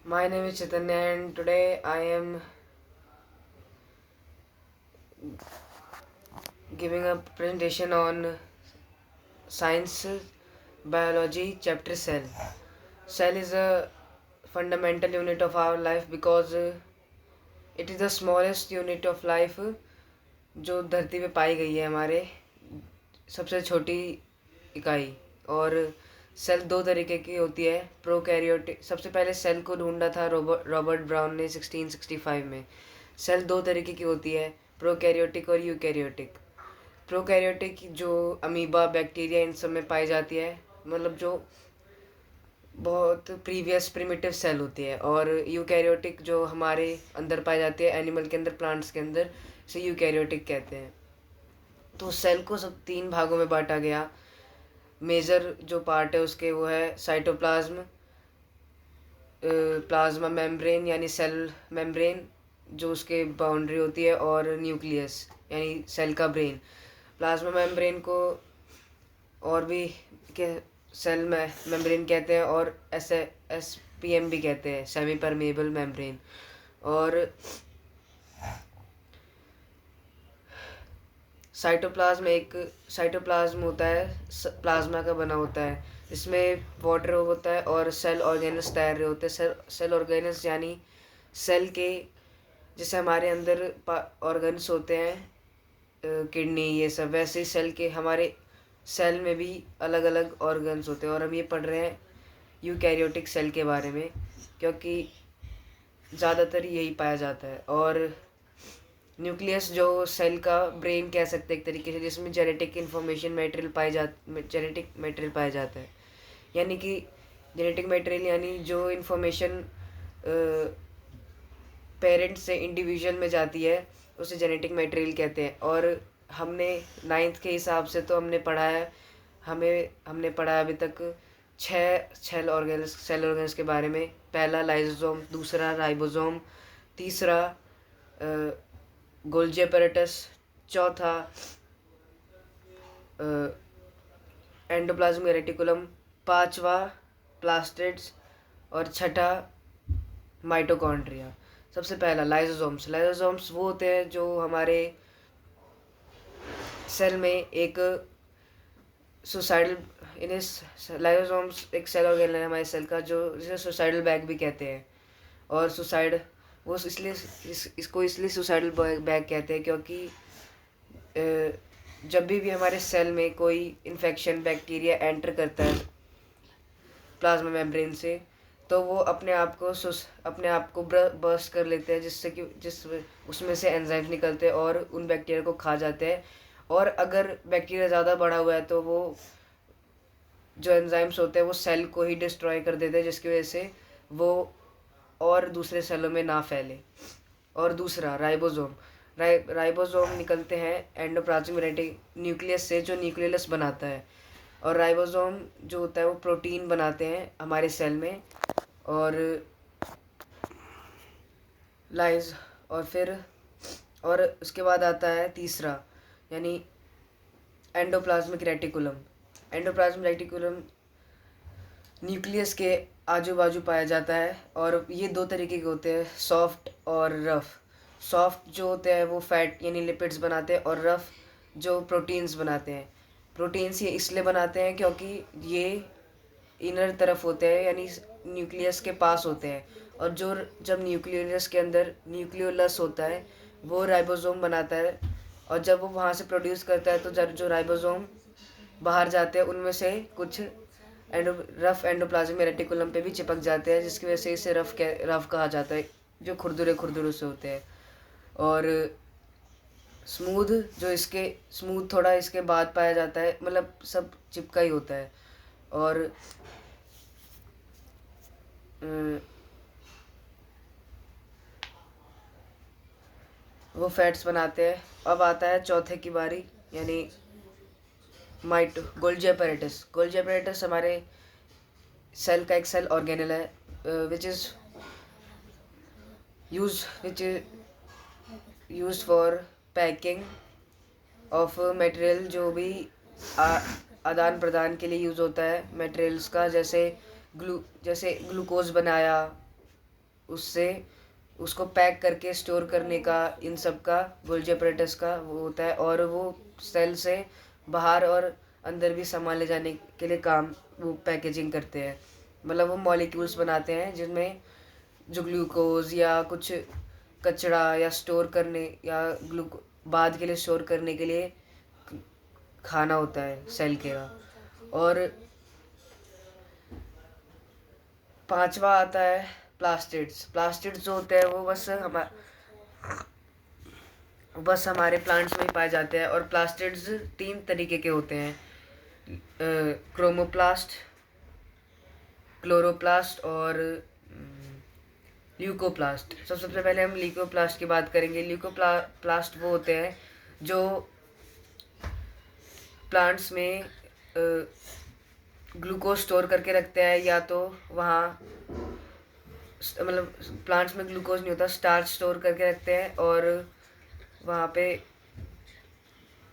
My name is Chaitanya and today I am giving a presentation on Science Biology Chapter Cell. Cell is a fundamental unit of our life because it is the smallest unit of life जो धरती पे पाई गई है हमारे सबसे छोटी इकाई। और सेल दो तरीके की होती है। प्रोकैरियोटिक सबसे पहले सेल को ढूंढा था रॉबर्ट ब्राउन ने 1665 में। सेल दो तरीके की होती है, प्रोकैरियोटिक और यूकैरियोटिक। प्रोकैरियोटिक जो अमीबा बैक्टीरिया इन सब में पाई जाती है, मतलब जो बहुत प्रीवियस प्रिमिटिव सेल होती है। और यूकैरियोटिक जो हमारे अंदर पाई जाती है, एनिमल के अंदर, प्लांट्स के अंदर, इसे यूकैरियोटिक कहते हैं। तो सेल को सब तीन भागों में बांटा गया। मेजर जो पार्ट है उसके वो है साइटोप्लाज्म, प्लाज्मा मेम्ब्रेन यानी सेल मेम्ब्रेन जो उसके बाउंड्री होती है, और न्यूक्लियस यानी सेल का ब्रेन। प्लाज्मा मेम्ब्रेन को और भी के सेल में मेम्ब्रेन कहते हैं, और एस पी एम भी कहते हैं, सेमी परमेबल मेम्ब्रेन। और साइटोप्लाज्म होता है, प्लाज्मा का बना होता है। इसमें वाटर होता है और सेल ऑर्गेनल्स तैयार रहे होते हैं। सेल ऑर्गेनल्स यानी सेल के, जैसे हमारे अंदर ऑर्गन्स होते हैं, किडनी ये सब, वैसे ही सेल के हमारे सेल में भी अलग अलग ऑर्गन्स होते हैं। और हम ये पढ़ रहे हैं यूकैरियोटिक सेल के बारे में, क्योंकि ज़्यादातर यही पाया जाता है। और न्यूक्लियस जो सेल का ब्रेन कह सकते हैं एक तरीके से, जिसमें जेनेटिक मटेरियल पाया जाता है। यानी कि जेनेटिक मटेरियल यानी जो इन्फॉर्मेशन पेरेंट से इंडिविजुअल में जाती है, उसे जेनेटिक मटेरियल कहते हैं। और हमने नाइन्थ के हिसाब से तो हमने पढ़ा है, हमने पढ़ा है अभी तक छः सेल ऑर्गेन्स के बारे में। पहला लाइसोसोम, दूसरा राइबोसोम, तीसरा गोल्जी अपैरेटस, चौथा एंडोप्लाज्मिक रेटिकुलम, पांचवा प्लास्टिड्स, और छठा माइटोकॉन्ड्रिया। सबसे पहला लाइसोसोम्स वो होते हैं जो हमारे सेल में एक सुसाइडल, इन्हें लाइसोसोम्स एक सेल ऑर्गेनल है हमारे सेल का, जो जिसे सुसाइडल बैग भी कहते हैं। और सुसाइड वो इसलिए इसको इसलिए सुसाइडल बैग कहते हैं क्योंकि जब भी हमारे सेल में कोई इन्फेक्शन बैक्टीरिया एंटर करता है प्लाज्मा मेम्ब्रेन से, तो वो अपने आप को बर्स्ट कर लेते हैं, जिस उसमें से एंजाइम्स निकलते हैं और उन बैक्टीरिया को खा जाते हैं। और अगर बैक्टीरिया ज़्यादा बढ़ा हुआ है तो वो जो एंजाइम्स होते हैं वो सेल को ही डिस्ट्रॉय कर देते हैं, जिसकी वजह से वो और दूसरे सेलों में ना फैले। और दूसरा राइबोसोम निकलते हैं एंडोप्लाज्मिक न्यूक्लियस से, जो न्यूक्लियस बनाता है। और राइबोसोम जो होता है वो प्रोटीन बनाते हैं हमारे सेल में। और लाइज और उसके बाद आता है तीसरा, यानी एंडोप्लाज्मिक रेटिकुलम न्यूक्लियस के आजू बाजू पाया जाता है। और ये दो तरीके के होते हैं, सॉफ्ट और रफ। सॉफ्ट जो होते हैं वो फैट यानी लिपिड्स बनाते हैं, और रफ जो प्रोटीन्स बनाते हैं। प्रोटीन्स ये इसलिए बनाते हैं क्योंकि ये इनर तरफ होते हैं, यानी न्यूक्लियस के पास होते हैं। और जब न्यूक्लियस के अंदर न्यूक्लियोलस होता है, वो राइबोसोम बनाता है। और जब वो वहाँ से प्रोड्यूस करता है, तो जो राइबोसोम बाहर जाते हैं उनमें से कुछ रफ एंडोप्लाज्मिक रेटिकुलम पे भी चिपक जाते हैं, जिसकी वजह से इसे रफ कहा जाता है, जो खुरदुरे से होते हैं। और स्मूथ थोड़ा इसके बाद पाया जाता है, मतलब सब चिपका ही होता है। और वो फैट्स बनाते हैं। अब आता है चौथे की बारी, यानी गोल्जी अपैरेटस हमारे सेल का एक सेल ऑर्गेनल है, which is use for packing of material, जो भी आदान प्रदान के लिए यूज़ होता है मटेरियल्स का, जैसे ग्लूकोज बनाया, उससे उसको पैक करके स्टोर करने का, इन सब का गोल्जी apparatus का वो होता है। और वो सेल से बाहर और अंदर भी सामान ले जाने के लिए काम वो पैकेजिंग करते हैं। मतलब वो मॉलिक्यूल्स बनाते हैं जिनमें जो ग्लूकोज या कुछ कचरा या स्टोर करने या ग्लूको बाद के लिए स्टोर करने के लिए खाना होता है सेल के का। और पांचवा आता है प्लास्टिड्स। प्लास्टिड्स जो होते हैं वो बस हमारे प्लांट्स में ही पाए जाते हैं। और प्लास्टिड्स 3 तरीके के होते हैं, क्रोमोप्लास्ट, क्लोरोप्लास्ट और ल्यूकोप्लास्ट। सबसे पहले हम ल्यूकोप्लास्ट की बात करेंगे। ल्यूकोप्लास्ट वो होते हैं जो प्लांट्स में ग्लूकोज स्टोर करके रखते हैं, या तो वहाँ मतलब प्लांट्स में ग्लूकोज नहीं होता, स्टार्च स्टोर करके रखते हैं और वहाँ पे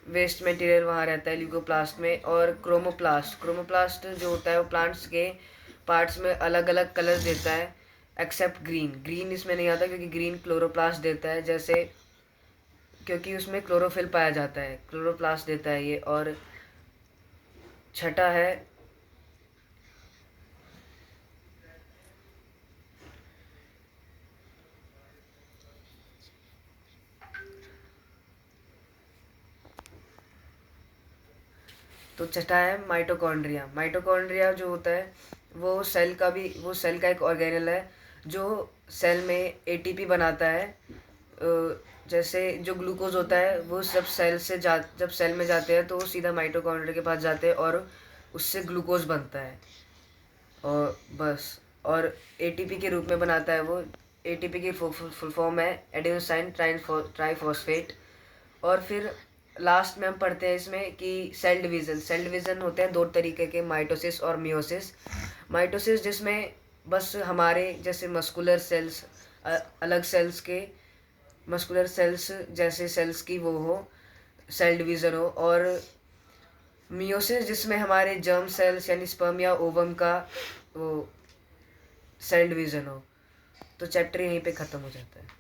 वेस्ट मटेरियल वहाँ रहता है ल्यूकोप्लास्ट में। और क्रोमोप्लास्ट जो होता है वो प्लांट्स के पार्ट्स में अलग अलग कलर देता है, एक्सेप्ट ग्रीन इसमें नहीं आता क्योंकि ग्रीन क्लोरोप्लास्ट देता है, जैसे क्योंकि उसमें क्लोरोफिल पाया जाता है, क्लोरोप्लास्ट देता है ये। और छठा है माइटोकॉन्ड्रिया। माइटोकॉन्ड्रिया जो होता है वो सेल का एक ऑर्गेनल है जो सेल में एटीपी बनाता है। जैसे जो ग्लूकोज होता है वो जब सेल में जाते हैं तो वो सीधा माइटोकॉन्ड्रिया के पास जाते हैं और उससे ग्लूकोज बनता है और बस। और एटीपी के रूप में बनाता है वो। एटीपी की फुल फॉर्म है एडेनोसाइन ट्राइफॉस्फेट। और फिर लास्ट में हम पढ़ते हैं इसमें कि सेल डिवीज़न होते हैं 2 तरीके के, माइटोसिस और मियोसिस। माइटोसिस जिसमें बस हमारे जैसे मस्कुलर सेल्स, अलग सेल्स के मस्कुलर सेल्स जैसे सेल्स की वो हो, सेल डिवीज़न हो। और मियोसिस जिसमें हमारे जर्म सेल्स यानी स्पर्म या ओवम का वो सेल डिवीज़न हो। तो चैप्टर यहीं पे ख़त्म हो जाता है।